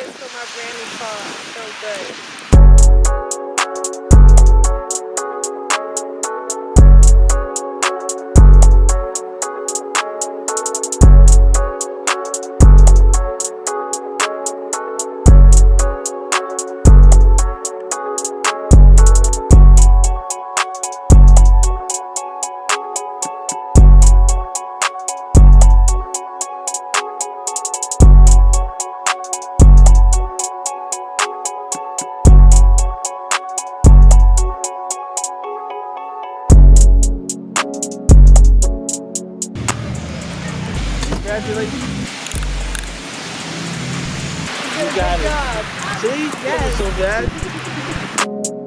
this for my Grammy car. So good. Congratulations. You got did a it. good job. See? Yes. That was so bad.